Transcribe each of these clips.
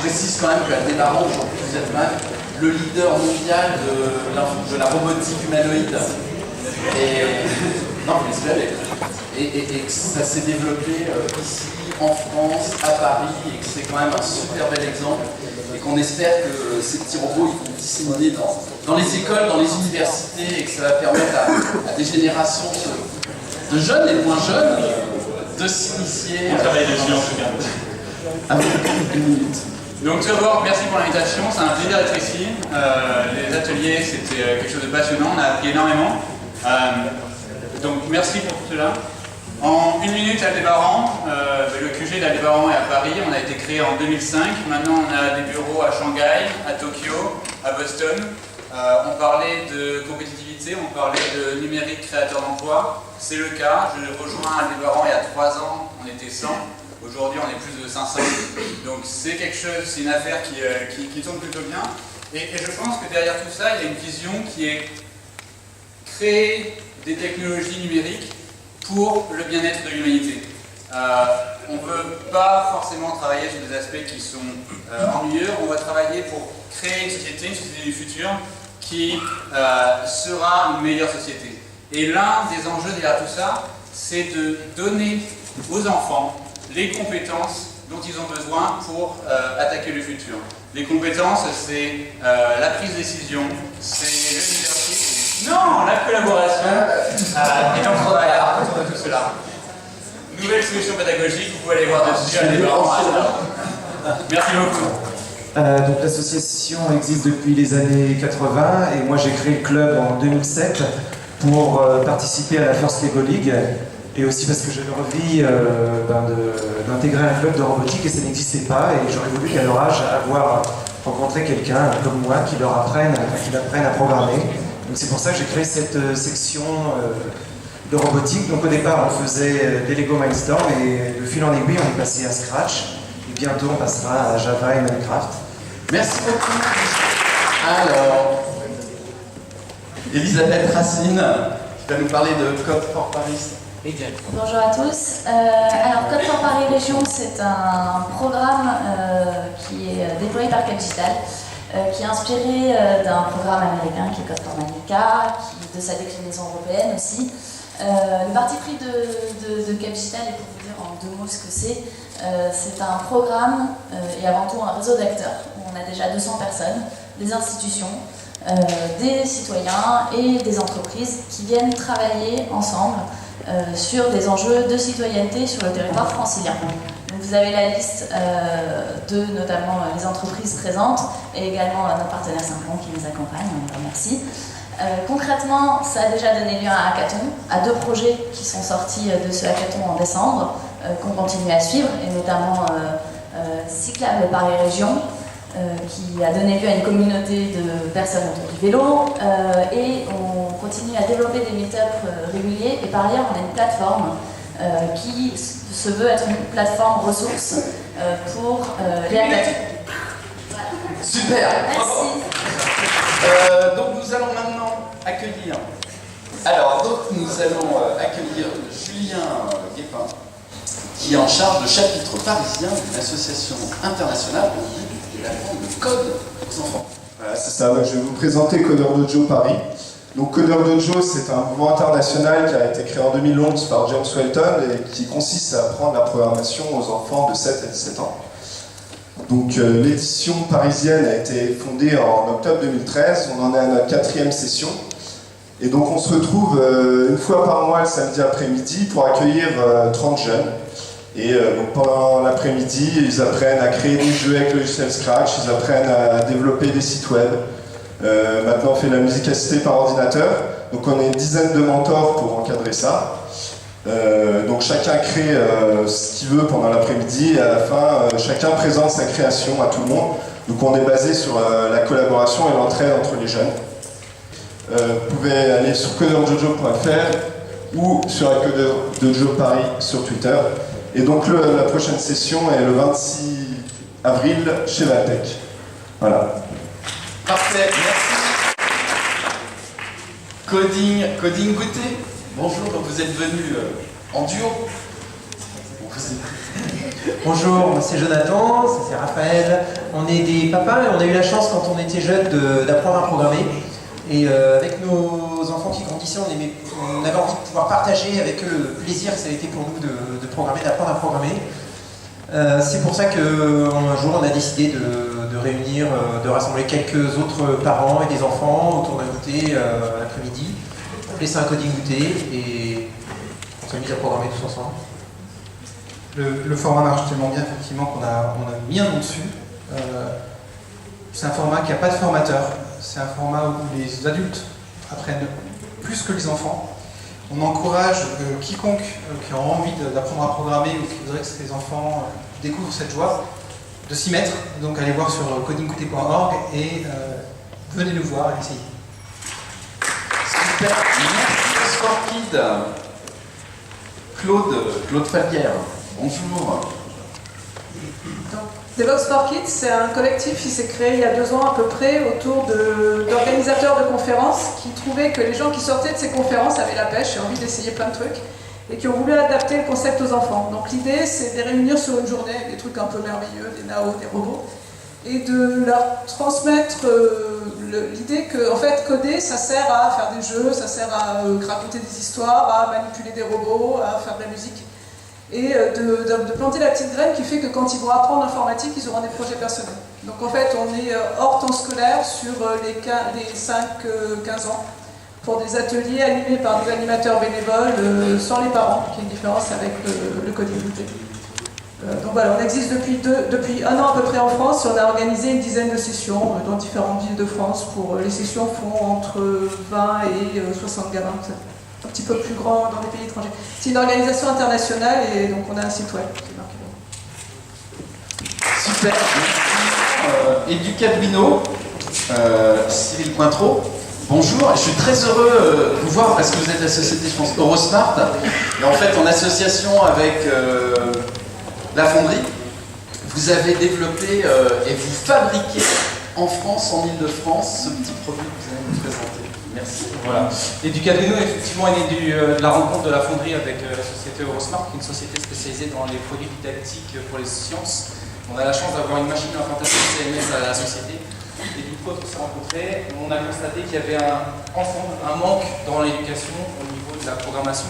précise quand même qu'à Aldebaran, aujourd'hui, vous êtes quand même le leader mondial de la robotique humanoïde. Et, non, mais c'est vrai. Et que ça s'est développé ici, en France, à Paris, et que c'est quand même un super bel exemple. Et qu'on espère que ces petits robots ils vont disséminer dans les écoles, dans les universités, et que ça va permettre à des générations de jeunes et de moins jeunes de s'initier. On travaille dessus en tout cas. Avec une minute. Donc tout d'abord, merci pour l'invitation, c'est un plaisir d'être ici. Les ateliers, c'était quelque chose de passionnant, on a appris énormément. Donc merci pour tout cela. En une minute, Aldebaran, le QG d'Aldebaran est à Paris, on a été créé en 2005. Maintenant, on a des bureaux à Shanghai, à Tokyo, à Boston. On parlait de compétitivité, on parlait de numérique créateur d'emploi. C'est le cas, je rejoins Aldebaran il y a 3 ans, on était 100. Aujourd'hui, on est plus de 500. Donc c'est quelque chose, c'est une affaire qui tourne plutôt bien. Et je pense que derrière tout ça, il y a une vision qui est créer des technologies numériques pour le bien-être de l'humanité. On ne veut pas forcément travailler sur des aspects qui sont ennuyeux, on va travailler pour créer une société du futur qui sera une meilleure société. Et l'un des enjeux derrière tout ça, c'est de donner aux enfants les compétences dont ils ont besoin pour attaquer le futur. Les compétences, c'est la prise de décision, c'est le leadership, non, la collaboration, et l'entrepreneuriat autour de tout cela. Nouvelle solution pédagogique, vous pouvez aller voir dessus à Aldebaran. Merci beaucoup. Donc l'association existe depuis les années 80 et moi j'ai créé le club en 2007 pour participer à la First Lego League et aussi parce que j'avais envie d'intégrer un club de robotique et ça n'existait pas et j'aurais voulu qu'à leur âge avoir rencontré quelqu'un comme moi qui leur apprenne à programmer. Donc c'est pour ça que j'ai créé cette section de robotique. Donc au départ on faisait des Lego Mindstorm et de fil en aiguille on est passé à Scratch et bientôt on passera à Java et Minecraft. Merci beaucoup. Alors, Elisabeth Racine, qui va nous parler de Code for Paris. Bonjour à tous. Alors, Code for Paris Région, c'est un programme qui est déployé par Capdigital, qui est inspiré d'un programme américain qui est Code for Manica, de sa déclinaison européenne aussi. Le parti pris de Capdigital, et pour vous dire en 2 mots ce que c'est un programme et avant tout un réseau d'acteurs où on a déjà 200 personnes, des institutions, des citoyens et des entreprises qui viennent travailler ensemble sur des enjeux de citoyenneté sur le territoire francilien. Donc vous avez la liste de notamment les entreprises présentes et également notre partenaire Simplon qui nous accompagne, on le remercie. Concrètement, ça a déjà donné lieu à un hackathon, à 2 projets qui sont sortis de ce hackathon en décembre, qu'on continue à suivre, et notamment Cyclable Paris Région, qui a donné lieu à une communauté de personnes autour du vélo, et on continue à développer des meet-ups réguliers, et par ailleurs on a une plateforme qui se veut être une plateforme ressource pour les hackathons. Voilà. Super. Merci. Donc nous allons maintenant accueillir. Julien Guépin, qui est en charge du chapitre parisien d'une association internationale pour le développement de code aux enfants. Voilà, c'est ça, je vais vous présenter Codeur Dojo Paris. Donc Codeur Dojo, c'est un mouvement international qui a été créé en 2011 par James Walton et qui consiste à apprendre la programmation aux enfants de 7 à 17 ans. Donc l'édition parisienne a été fondée en octobre 2013, on en est à notre 4e session. Et donc on se retrouve une fois par mois le samedi après-midi pour accueillir 30 jeunes. Et donc pendant l'après-midi, ils apprennent à créer des jeux avec le logiciel Scratch, ils apprennent à développer des sites web. Maintenant on fait de la musique assistée par ordinateur, donc on est une dizaine de mentors pour encadrer ça. Donc chacun crée ce qu'il veut pendant l'après-midi et à la fin chacun présente sa création à tout le monde. Donc on est basé sur la collaboration et l'entraide entre les jeunes. Vous pouvez aller sur codeurdojo.fr ou sur la Codeur Dojo Paris sur Twitter. Et donc la prochaine session est le 26 avril chez Valtech. Voilà. Parfait, merci. Coding Goûter. Bonjour, donc vous êtes venu en duo. Bonjour, moi c'est Jonathan, ça c'est Raphaël. On est des papas et on a eu la chance quand on était jeunes d'apprendre à programmer. Et avec nos enfants qui grandissaient, on avait envie de pouvoir partager avec eux le plaisir que ça a été pour nous de programmer, d'apprendre à programmer. C'est pour ça qu'un jour on a décidé de réunir, de rassembler quelques autres parents et des enfants autour d'un goûter l'après-midi. On appelait ça un coding goûter et on s'est mis à programmer tous ensemble. Le format marche tellement bien effectivement qu'on a mis un nom dessus. C'est un format qui n'a pas de formateur. C'est un format où les adultes apprennent plus que les enfants. On encourage quiconque qui a envie d'apprendre à programmer ou qui voudrait que ses enfants découvrent cette joie, de s'y mettre. Donc allez voir sur codinggoûter.org et venez nous voir et essayer. Super, merci Sport Kid. Claude Falguière, bonjour. Devox for Kids, c'est un collectif qui s'est créé il y a 2 ans à peu près autour d'organisateurs de conférences qui trouvaient que les gens qui sortaient de ces conférences avaient la pêche et envie d'essayer plein de trucs et qui ont voulu adapter le concept aux enfants. Donc l'idée, c'est de les réunir sur une journée avec des trucs un peu merveilleux, des NAO, des robots, et de leur transmettre l'idée que en fait, coder, ça sert à faire des jeux, ça sert à raconter des histoires, à manipuler des robots, à faire de la musique. Et de planter la petite graine qui fait que quand ils vont apprendre l'informatique, ils auront des projets personnels. Donc en fait, on est hors temps scolaire sur les 5-15 ans pour des ateliers animés par des animateurs bénévoles sans les parents, qui est une différence avec le coding goûter. Donc voilà, on existe depuis 1 an à peu près en France et on a organisé une dizaine de sessions dans différentes villes de France. Les sessions font entre 20 et 60 gamins. Un petit peu plus grand dans les pays étrangers. C'est une organisation internationale et donc on a un site web. Super. Educaduino, Cyril Cointreau, bonjour. Je suis très heureux de vous voir parce que vous êtes la société, je pense, Eurosmart. Et en fait, en association avec la fonderie, vous avez développé et vous fabriquez en France, en Ile-de-France, ce petit produit que vous allez nous présenter. Merci. Voilà. Educaduino, effectivement, est né de la rencontre de la fonderie avec la société Eurosmart, qui est une société spécialisée dans les produits didactiques pour les sciences. On a la chance d'avoir une machine d'implantation CMS à la société. Et du coup, quand on s'est rencontrés, on a constaté qu'il y avait un manque dans l'éducation au niveau de la programmation.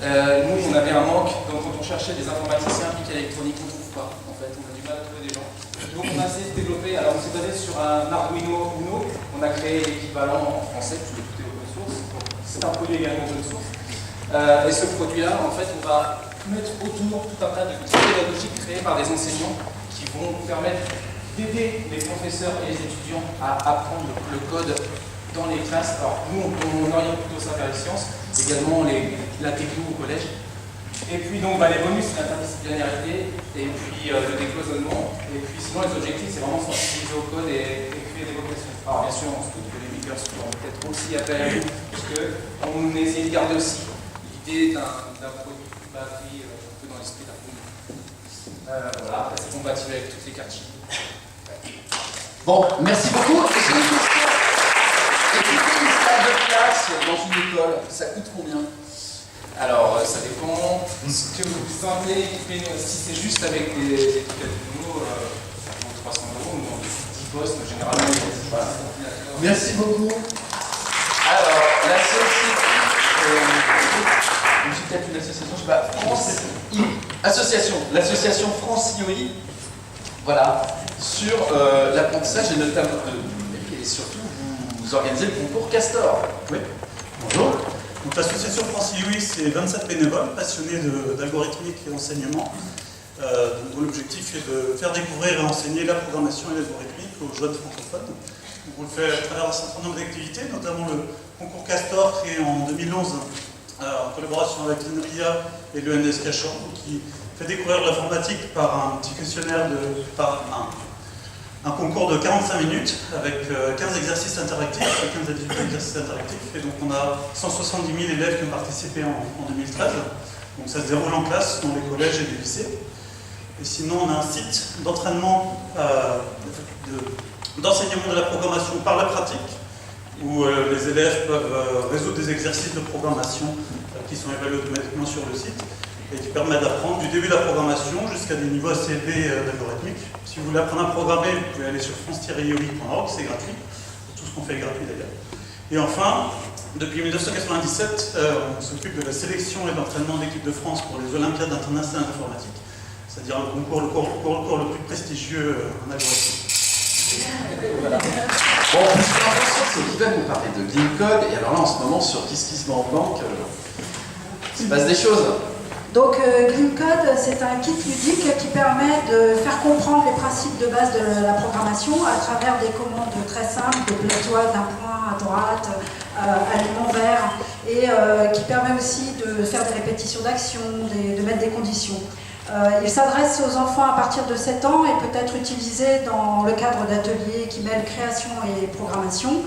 Nous, on avait un manque, donc quand on cherchait des informaticiens appliqués à l'électronique, on ne trouve pas. En fait, on a du mal à trouver des gens. Donc on a essayé de développer, alors on s'est basé sur un Arduino Uno, on a créé l'équivalent en français, tout est open source, c'est un produit également open source. Et ce produit-là, en fait, on va mettre autour tout un tas de petites pédagogies créées par des enseignants qui vont permettre d'aider les professeurs et les étudiants à apprendre le code dans les classes. Alors nous, on oriente plutôt ça vers les sciences, également la techno au collège. Et puis donc les bonus, c'est l'interdisciplinarité, et puis le décloisonnement, et puis sinon les objectifs, c'est vraiment sensibiliser au code et créer des vocations. Alors bien sûr, on se doute que les makers feront peut-être aussi appel à nous, puisqu'on essaie de garder aussi l'idée d'un produit batterie un peu dans l'esprit d'un produit. Voilà, c'est compatible avec toutes les cartes. Bon, merci beaucoup. J'ai une question. Équiper une salle de classe dans une école, ça coûte combien ? Alors, ça dépend ce que vous sentez équiper. Si c'est juste avec des Educaduino, 300 €, ou 10 postes, généralement, voilà. Merci beaucoup. Alors, la société. C'est peut-être une association, je sais pas. L'association France IOI, voilà, sur l'apprentissage et notamment et surtout vous organisez le concours Castor. Oui. Bonjour. Donc l'association France IOI, c'est 27 bénévoles passionnés d'algorithmique et d'enseignement. Dont l'objectif est de faire découvrir et enseigner la programmation et l'algorithmique aux jeunes francophones. Donc on le fait à travers un certain nombre d'activités, notamment le concours Castor créé en 2011 en collaboration avec l'INRIA et le NSK Champ, qui fait découvrir l'informatique par un petit questionnaire, par un concours de 45 minutes avec 15 exercices interactifs, 15 à 18 exercices interactifs. Et donc on a 170 000 élèves qui ont participé en 2013. Donc ça se déroule en classe dans les collèges et les lycées. Et sinon on a un site d'entraînement, d'enseignement de la programmation par la pratique, où les élèves peuvent résoudre des exercices de programmation qui sont évalués automatiquement sur le site. et qui permet d'apprendre du début de la programmation jusqu'à des niveaux assez élevés d'algorithmique. Si vous voulez apprendre à programmer, vous pouvez aller sur france-ioi.org, c'est gratuit. Tout ce qu'on fait est gratuit d'ailleurs. Et enfin, depuis 1997, on s'occupe de la sélection et de l'entraînement d'équipe de France pour les Olympiades internationales d'informatique, c'est-à-dire le concours le plus prestigieux en algorithmique. Voilà. Bon, je suis l'impression que c'est Yvan nous parler de GleamCode, et alors là en ce moment sur KissKissBankBank, il se passe des choses. Donc GleamCode, c'est un kit ludique qui permet de faire comprendre les principes de base de la programmation à travers des commandes très simples, déplace-toi d'un point à droite, allume vert, et qui permet aussi de faire des répétitions d'actions, de mettre des conditions. Il s'adresse aux enfants à partir de 7 ans et peut être utilisé dans le cadre d'ateliers qui mêlent création et programmation.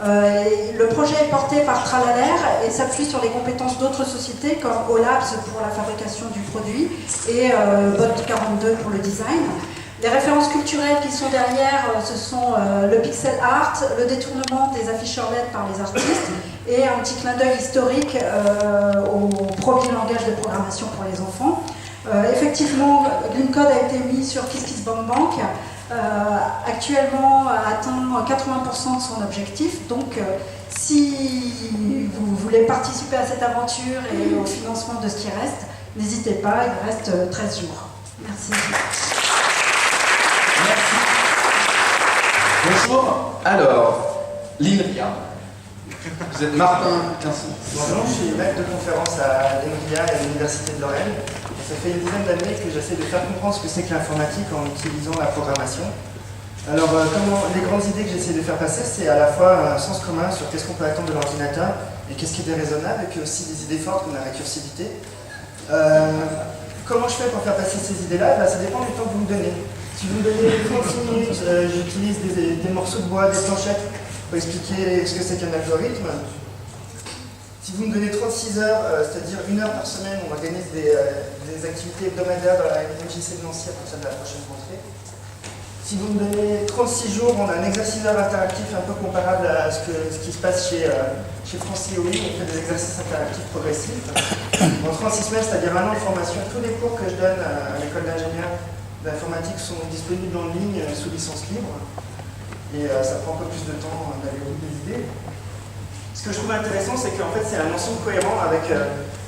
Le projet est porté par Tralalaire et s'appuie sur les compétences d'autres sociétés comme OLabs pour la fabrication du produit et Bot42 pour le design. Les références culturelles qui sont derrière, ce sont le pixel art, le détournement des afficheurs LED par les artistes et un petit clin d'œil historique au premier langage de programmation pour les enfants. Effectivement, GleamCode a été mis sur KissKissBankBank. Actuellement atteint 80% de son objectif, donc si vous voulez participer à cette aventure et au financement de ce qui reste, n'hésitez pas, il reste 13 jours. Merci. Merci. Bonjour, alors, l'INRIA. Vous êtes Martin Quinson. Bonjour, je suis maître de conférence à l'INRIA et à l'Université de Lorraine. Ça fait une dizaine d'années que j'essaie de faire comprendre ce que c'est que l'informatique en utilisant la programmation. Alors, les grandes idées que j'essaie de faire passer, c'est à la fois un sens commun sur qu'est-ce qu'on peut attendre de l'ordinateur et qu'est-ce qui est déraisonnable, et puis aussi des idées fortes comme la récursivité. Comment je fais pour faire passer ces idées-là? Ça dépend du temps que vous me donnez. Si vous me donnez 36 minutes, j'utilise des morceaux de bois, des planchettes pour expliquer ce que c'est qu'un algorithme. Si vous me donnez 36 heures, c'est-à-dire 1 heure par semaine, on organise des activités hebdomadaires dans la MJC de Nancy à partir de la prochaine rentrée. Si vous me donnez 36 jours, on a un exercice interactif un peu comparable à ce qui se passe chez France-IOI, on fait des exercices interactifs progressifs. En 36 semaines, c'est-à-dire 1 an de formation, tous les cours que je donne à l'école d'ingénieurs d'informatique sont disponibles en ligne sous licence libre. Et ça prend un peu plus de temps d'aller au bout des idées. Ce que je trouve intéressant, c'est qu'en fait, c'est un ensemble cohérent avec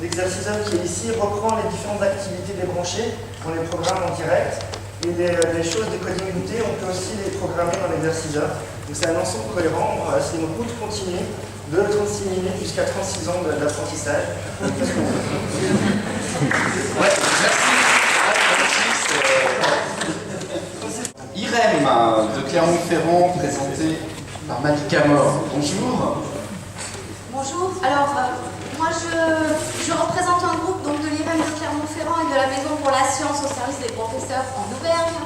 l'exercice qui est ici, reprend les différentes activités débranchées, on les programme en direct, et les choses de coding unité, on peut aussi les programmer dans l'exercice. Donc c'est un ensemble cohérent, c'est une route continue de 36 minutes jusqu'à 36 ans d'apprentissage. Ouais, merci. IREM de Clermont-Ferrand, présenté par Malika Mor. Bonjour. Bonjour, alors moi je représente un groupe donc, de l'IREM de Clermont-Ferrand et de la Maison pour la Science au service des professeurs en Auvergne.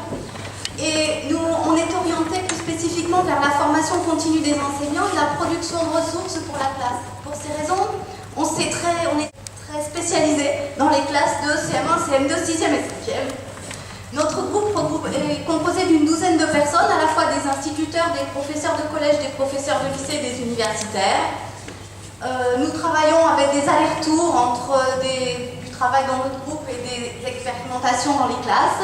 Et nous, on est orienté plus spécifiquement vers la formation continue des enseignants et la production de ressources pour la classe. Pour ces raisons, on est très spécialisé dans les classes de CM1, CM2, 6e et 5e. Notre groupe est composé d'une douzaine de personnes, à la fois des instituteurs, des professeurs de collège, des professeurs de lycée et des universitaires. Nous travaillons avec des allers-retours entre du travail dans notre groupe et des expérimentations dans les classes.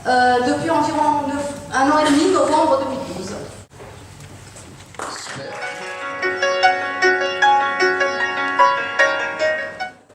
Depuis environ 1 an et demi, novembre 2015.